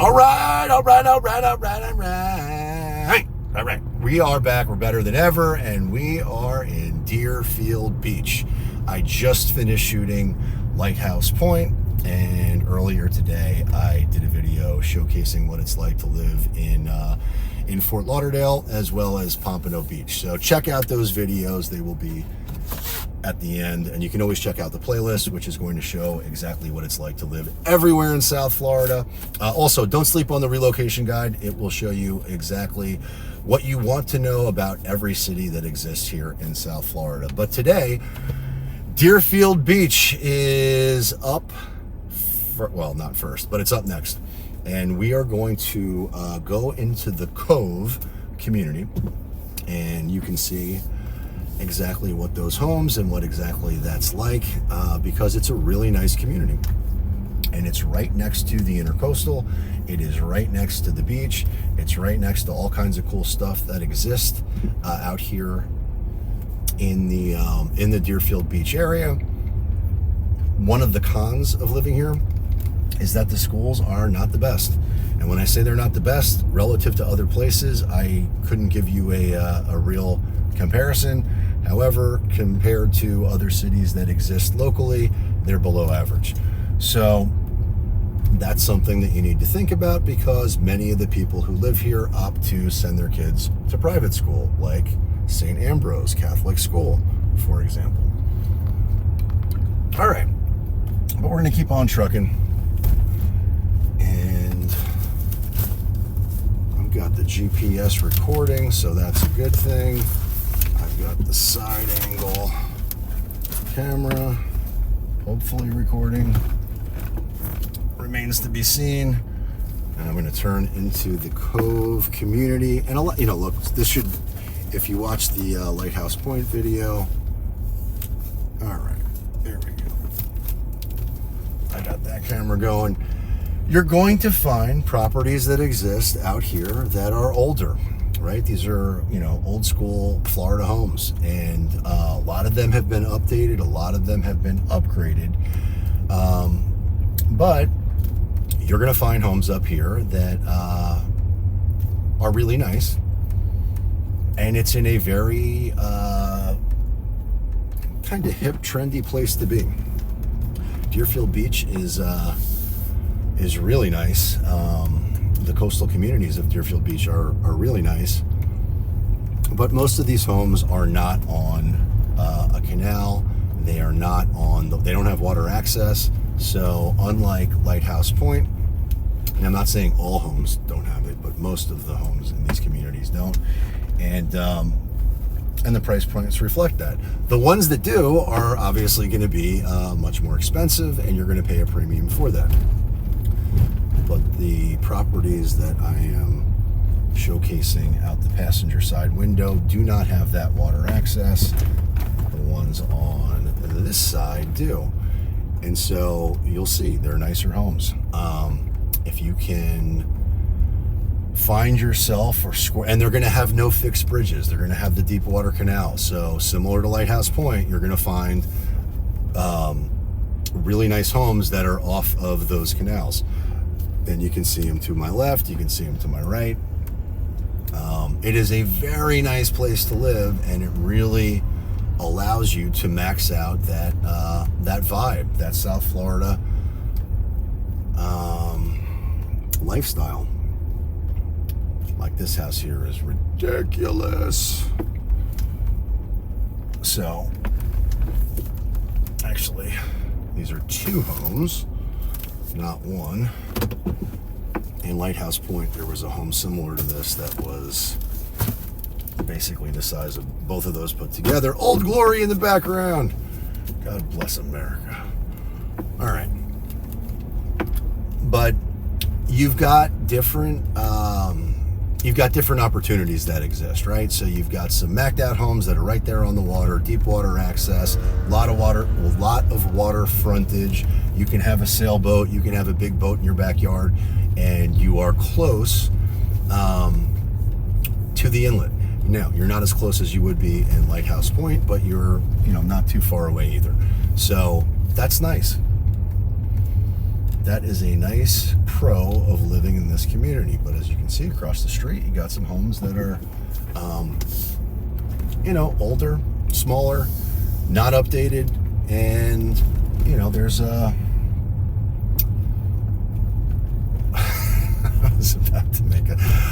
All right. We are back. We're better than ever, and we are in Deerfield Beach. I just finished shooting Lighthouse Point, and earlier today I did a video showcasing what it's like to live in Fort Lauderdale as well as Pompano Beach. So check out those videos. They will be at the end, and you can always check out the playlist, which is going to show exactly what it's like to live everywhere in South Florida. Also, don't sleep on the relocation guide. It will show you exactly what you want to know about every city that exists here in South Florida. But today, Deerfield Beach is up well, not first, but it's up next, and we are going to go into the Cove community, and you can see exactly what those homes and what exactly that's like, because it's a really nice community, and it's right next to the Intercoastal. It is right next to the beach. It's right next to all kinds of cool stuff that exists out here in the Deerfield Beach area. One of the cons of living here is that the schools are not the best. And when I say they're not the best relative to other places, I couldn't give you a real comparison. However, compared to other cities that exist locally, they're below average. So that's something that you need to think about, because many of the people who live here opt to send their kids to private school, like St. Ambrose Catholic School, for example. All right, but we're gonna keep on trucking. And I've got the GPS recording, so that's a good thing. I've got the side angle camera, hopefully recording. Remains to be seen. And I'm going to turn into the Cove community. And I'll, look, this should, if you watch the Lighthouse Point video. All right, there we go. I got that camera going. You're going to find properties that exist out here that are older, right? These are, old school Florida homes, and a lot of them have been updated, a lot of them have been upgraded, but you're going to find homes up here that are really nice, and it's in a very kind of hip, trendy place to be. Deerfield Beach is really nice. The coastal communities of Deerfield Beach are really nice, but most of these homes are not on a canal. They are not on they don't have water access. So unlike Lighthouse Point, and I'm not saying all homes don't have it, but most of the homes in these communities don't, and the price points reflect that. The ones that do are obviously going to be much more expensive, and you're going to pay a premium for that. But the properties that I am showcasing out the passenger side window do not have that water access. The ones on this side do. And so you'll see they're nicer homes. If you can find yourself and they're going to have no fixed bridges. They're going to have the deep water canal. So similar to Lighthouse Point, you're going to find really nice homes that are off of those canals. And you can see them to my left, you can see them to my right. It is a very nice place to live, and it really allows you to max out that vibe, that South Florida lifestyle. Like this house here is ridiculous. So, actually, these are two homes, not one. In Lighthouse Point, there was a home similar to this that was basically the size of both of those put together. Old Glory in the background. God bless America. All right. But you've got different opportunities that exist, right? So you've got some maxed out homes that are right there on the water, deep water access, a lot of water frontage. You can have a sailboat, you can have a big boat in your backyard, and you are close to the inlet. Now, you're not as close as you would be in Lighthouse Point, but you're, not too far away either. So that's nice. That is a nice pro of living in this this community. But as you can see across the street, you got some homes that are, older, smaller, not updated, and there's a.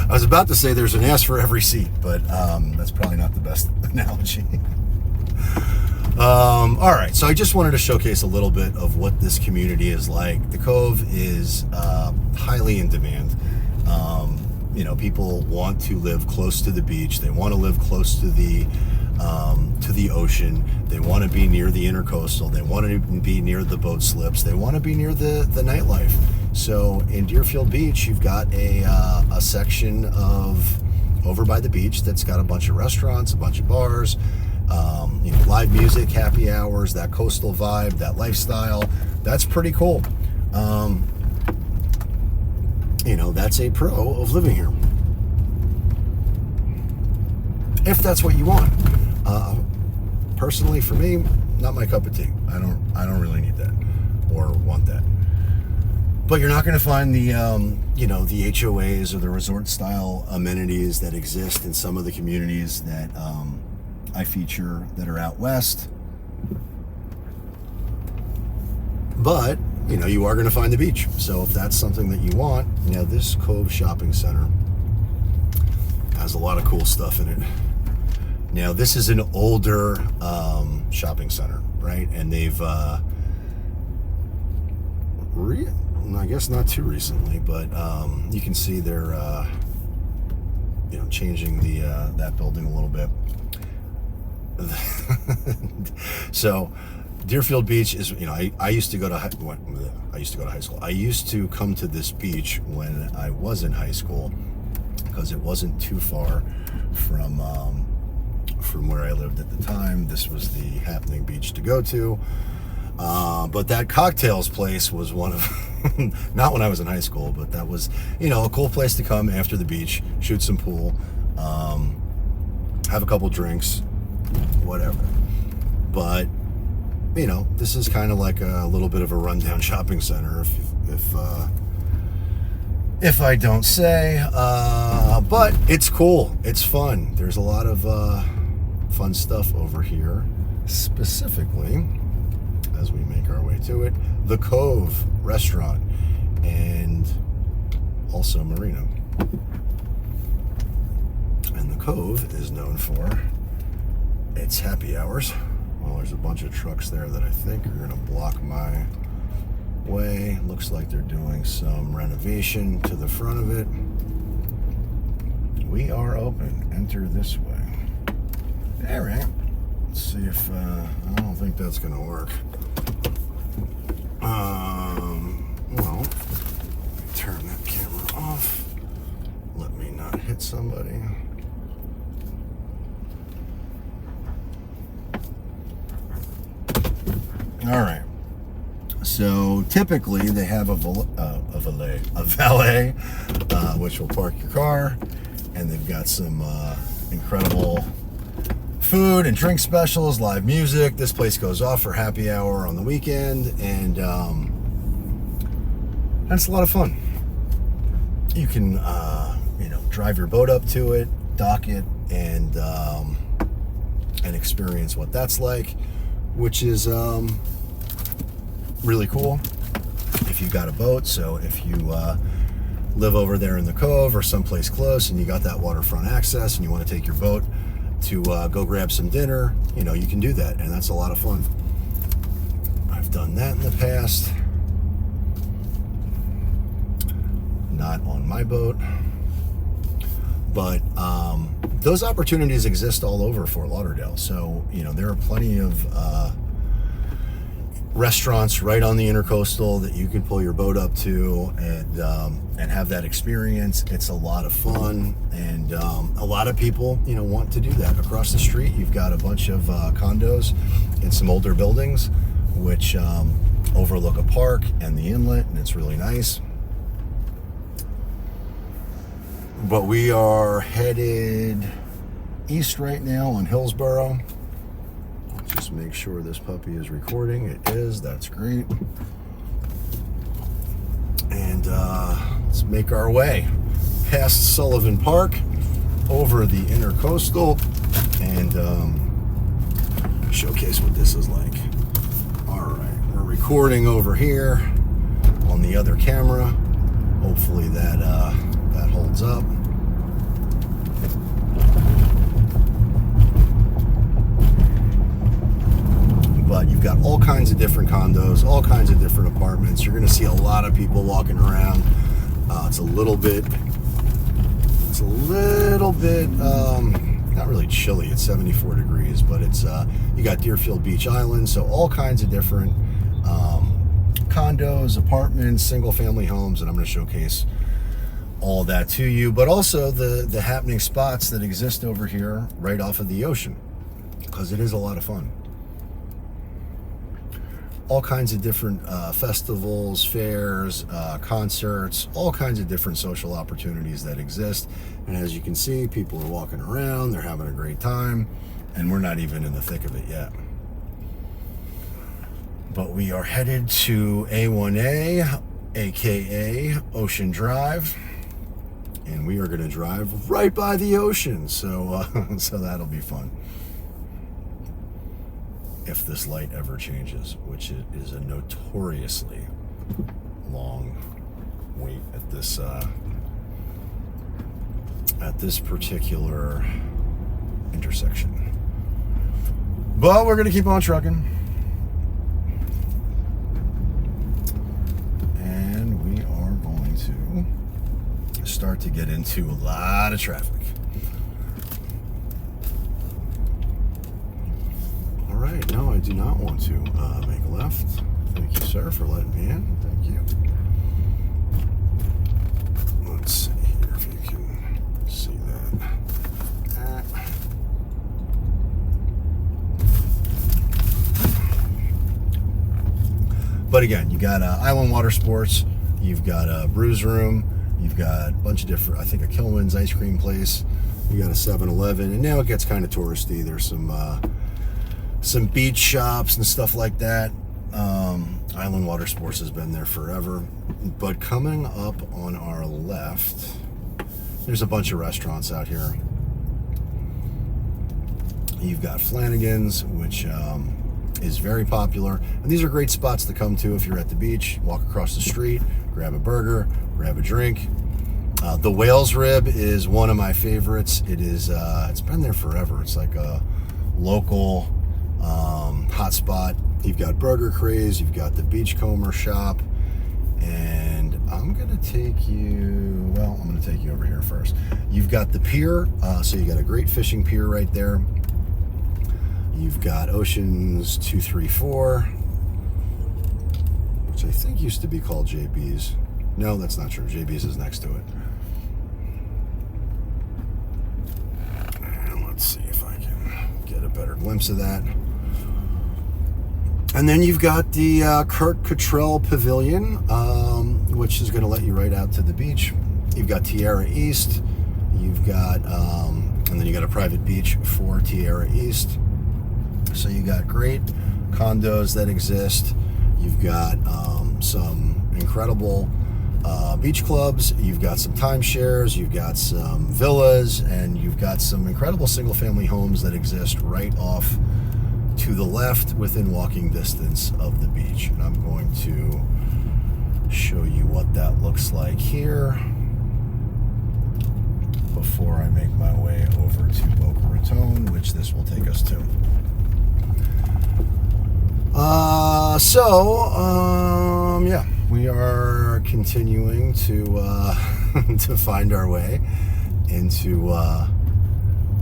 I was about to say there's an ass for every seat, but that's probably not the best analogy. All right, so I just wanted to showcase a little bit of what this community is like. The Cove is highly in demand. People want to live close to the beach. They want to live close to the ocean. They want to be near the intercoastal. They want to be near the boat slips. They want to be near the nightlife. So in Deerfield Beach, you've got a section of over by the beach that's got a bunch of restaurants, a bunch of bars, live music, happy hours, that coastal vibe, that lifestyle. That's pretty cool. That's a pro of living here. If that's what you want. Personally, for me, not my cup of tea. I don't really need that or want that. But you're not going to find the the HOAs or the resort style amenities that exist in some of the communities that I feature that are out west. But you are going to find the beach. So if that's something that you want, this Cove Shopping Center has a lot of cool stuff in it. Now, this is an older shopping center, right? And they've, I guess not too recently, but you can see they're, changing that building a little bit. So, Deerfield Beach is, I used to go to high school. I used to come to this beach when I was in high school because it wasn't too far from where I lived at the time. This was the happening beach to go to. But that cocktails place was one of, not when I was in high school, but that was, a cool place to come after the beach, shoot some pool, have a couple drinks, whatever. But, this is kind of like a little bit of a rundown shopping center, if I don't say. But it's cool. It's fun. There's a lot of fun stuff over here, specifically, as we make our way to it, the Cove restaurant and also marina. And the Cove is known for its happy hours. Well, there's a bunch of trucks there that I think are going to block my way. Looks like they're doing some renovation to the front of it. We are open. Enter this way. All right. Let's see if I don't think that's going to work. Well, turn that camera off. Let me not hit somebody. All right. So typically they have a valet, which will park your car, and they've got some incredible food and drink specials, live music. This place goes off for happy hour on the weekend, and it's a lot of fun. You can drive your boat up to it, dock it, and experience what that's like, which is really cool if you got a boat. So if you live over there in the Cove or someplace close and you got that waterfront access and you want to take your boat to go grab some dinner, you can do that, and that's a lot of fun. I've done that in the past. Not on my boat, but those opportunities exist all over Fort Lauderdale. So there are plenty of restaurants right on the intercoastal that you can pull your boat up to and have that experience. It's a lot of fun, and a lot of people want to do that. Across the street, you've got a bunch of condos in some older buildings which overlook a park and the inlet, and it's really nice. But we are headed east right now on Hillsborough. Let's just make sure this puppy is recording. It is. That's great. And let's make our way past Sullivan Park, over the Intercoastal, and showcase what this is like. All right, we're recording over here on the other camera. Hopefully that holds up. But you've got all kinds of different condos, all kinds of different apartments. You're going to see a lot of people walking around. It's a little bit, not really chilly. It's 74 degrees, but it's you got Deerfield Beach Island, so all kinds of different condos, apartments, single-family homes, and I'm going to showcase all that to you. But also the happening spots that exist over here, right off of the ocean, because it is a lot of fun. All kinds of different festivals, fairs, concerts, all kinds of different social opportunities that exist. And as you can see, people are walking around, they're having a great time, and we're not even in the thick of it yet. But we are headed to A1A, aka Ocean Drive, and we are going to drive right by the ocean, so so that'll be fun. If this light ever changes, which it is a notoriously long wait at this particular intersection. But we're gonna keep on trucking. And we are going to start to get into a lot of traffic. All right, no, I do not want to make a left. Thank you, sir, for letting me in. Thank you. Let's see here if you can see that. But again, you got Island Water Sports, you've got a Brews Room, you've got a bunch of different, I think a Kilman's ice cream place, you got a 7-Eleven, and now it gets kind of touristy. There's some beach shops and stuff like that. Island Water Sports has been there forever. But coming up on our left, there's a bunch of restaurants out here. You've got Flanagan's, which is very popular. And these are great spots to come to if you're at the beach. Walk across the street, grab a burger, grab a drink. The Whale's Rib is one of my favorites. It's been there forever. It's like a local hot spot. You've got Burger Craze, you've got the Beachcomber shop, and I'm gonna take you over here first. You've got the pier, so you got a great fishing pier right there. You've got Oceans 2, 3, 4, which I think used to be called JB's. No, that's not true. JB's is next to it. And let's see if I can get a better glimpse of that. And then you've got the Kurt Cottrell Pavilion, which is going to let you right out to the beach. You've got Tierra East. You've got, and then you got a private beach for Tierra East. So you got great condos that exist. You've got some incredible beach clubs. You've got some timeshares. You've got some villas, and you've got some incredible single-family homes that exist right off to the left within walking distance of the beach. And I'm going to show you what that looks like here before I make my way over to Boca Raton, which this will take us to. Yeah, we are continuing to to find our way into a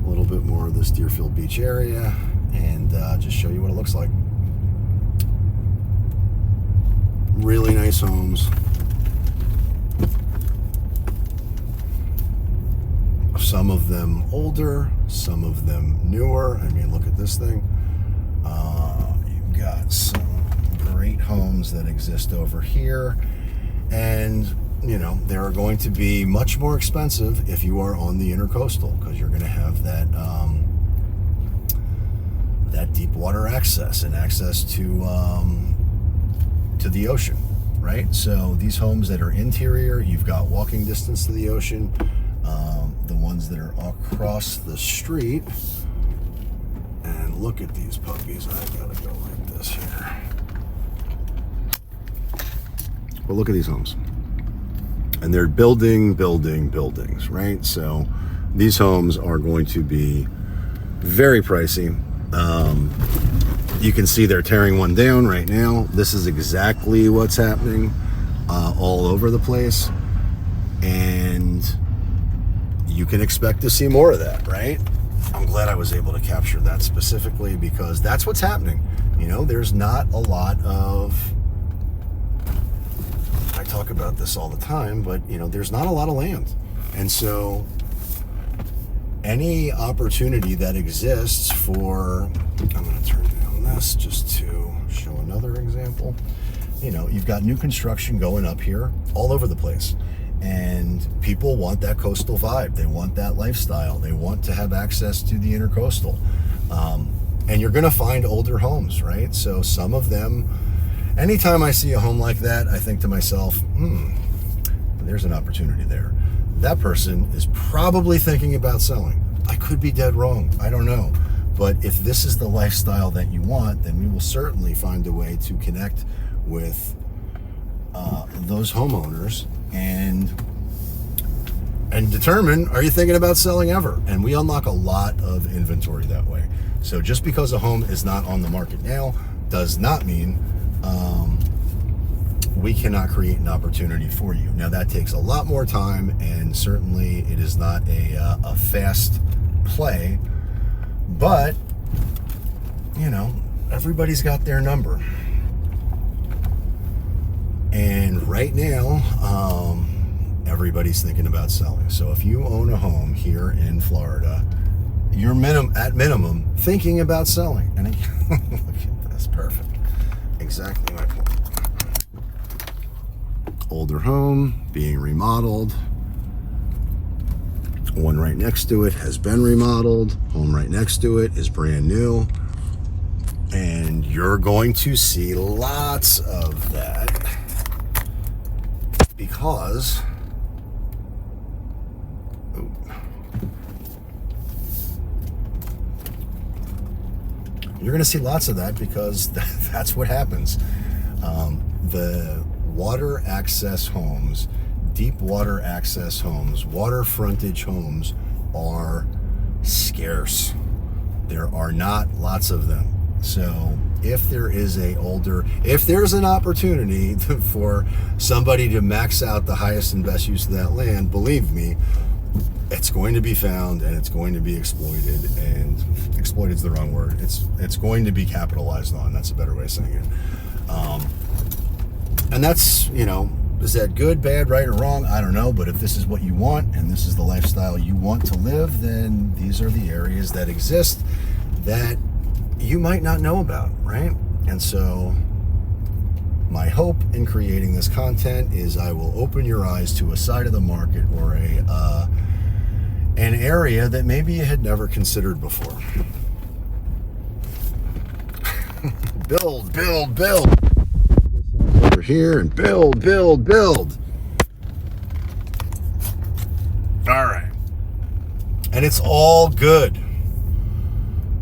little bit more of this Deerfield Beach area, and just show you what it looks like. Really nice homes. Some of them older, some of them newer. I mean, look at this thing. You've got some great homes that exist over here, and you know, they are going to be much more expensive if you are on the Intercoastal, because you're going to have that that deep water access and access to the ocean, right? So these homes that are interior, you've got walking distance to the ocean. The ones that are across the street, and look at these puppies. I gotta go like this here. But look at these homes. And they're buildings, right? So these homes are going to be very pricey. You can see they're tearing one down right now. This is exactly what's happening all over the place. And you can expect to see more of that, right? I'm glad I was able to capture that specifically because that's what's happening. You know, there's not a lot of, I talk about this all the time, but you know, there's not a lot of land. And so any opportunity that exists for, I'm going to turn down this just to show another example. You know, you've got new construction going up here all over the place. And people want that coastal vibe. They want that lifestyle. They want to have access to the intercoastal. And you're going to find older homes, right? So some of them, anytime I see a home like that, I think to myself, there's an opportunity there. That person is probably thinking about selling. I could be dead wrong. I don't know. But if this is the lifestyle that you want, then we will certainly find a way to connect with those homeowners and determine, are you thinking about selling ever? And we unlock a lot of inventory that way. So just because a home is not on the market now does not mean we cannot create an opportunity for you. Now that takes a lot more time, and certainly it is not a fast play, but you know, everybody's got their number. And right now, everybody's thinking about selling. So if you own a home here in Florida, you're at minimum thinking about selling. And look at this, perfect. Exactly my point. Older home being remodeled. One right next to it has been remodeled. Home right next to it is brand new. And you're going to see lots of that. Because you're going to see lots of that because that's what happens. The water access homes, deep water access homes, water frontage homes are scarce. There are not lots of them. So if there's an opportunity for somebody to max out the highest and best use of that land, believe me, it's going to be found and it's going to be exploited. And exploited is the wrong word. It's going to be capitalized on. That's a better way of saying it. And that's, you know, is that good, bad, right, or wrong? I don't know. But if this is what you want and this is the lifestyle you want to live, then these are the areas that exist that you might not know about, right? And so my hope in creating this content is I will open your eyes to a side of the market or an area that maybe you had never considered before. Build. Over here and build. All right. And it's all good.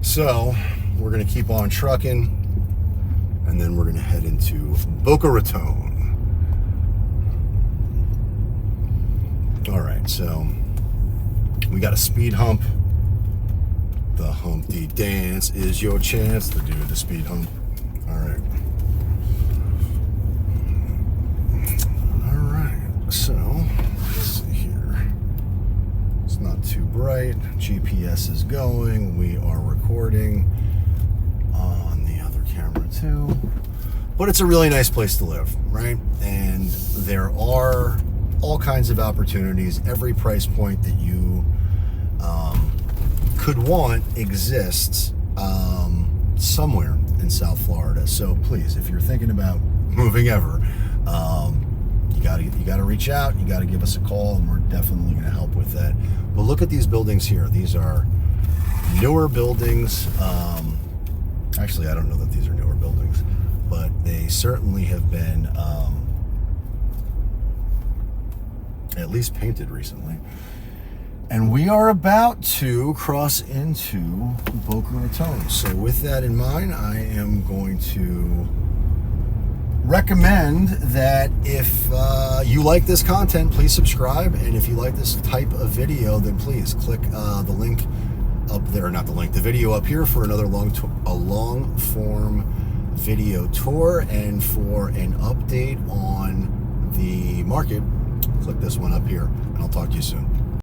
So we're going to keep on trucking, and then we're going to head into Boca Raton. All right, so we got a speed hump. The Humpty Dance is your chance to do the speed hump. All right. So, let's see here. It's not too bright. GPS is going. We are recording on the other camera too. But it's a really nice place to live, right? And there are all kinds of opportunities. Every price point that you could want exists somewhere in South Florida. So please, if you're thinking about moving ever, you gotta reach out. You gotta give us a call, and we're definitely going to help with that. But look at these buildings here. These are newer buildings. Actually, I don't know that these are newer buildings, but they certainly have been at least painted recently. And we are about to cross into Boca Raton. So with that in mind, I am going to recommend that if you like this content, please subscribe. And if you like this type of video, then please click the link up there, not the link, the video up here for another long form video tour. And for an update on the market, click this one up here, and I'll talk to you soon.